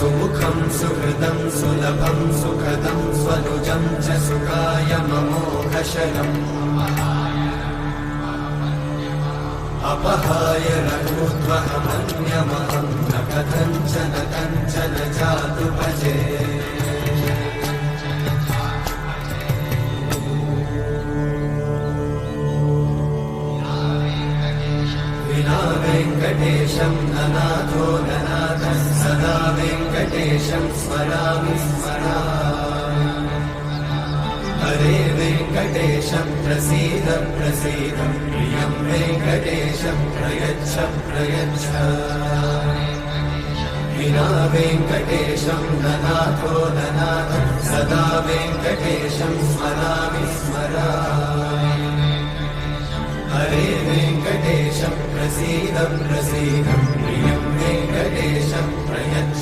सुमुखं सुहृदं सुलभं सुखदं स्वनुजं च सुखाय ममोघशयम् अपहाय रघूद्वहमन्यमहं न कथञ्चन कञ्चन जातु भजे विना वेङ्कटेशं ननाथो ननाथः सदा वेङ्कटेशं स्मरामि स्मरामि हरे वेङ्कटेशं प्रसीद प्रसीद प्रियं वेङ्कटेशं प्रयच्छ प्रयच्छ विना वेङ्कटेशं ननाथो ननाथः सदा वेङ्कटेशं स्मरामि स्मरामि हरे वेङ्कटेशं प्रसीद प्रसीद प्रियं वेङ्कटेशं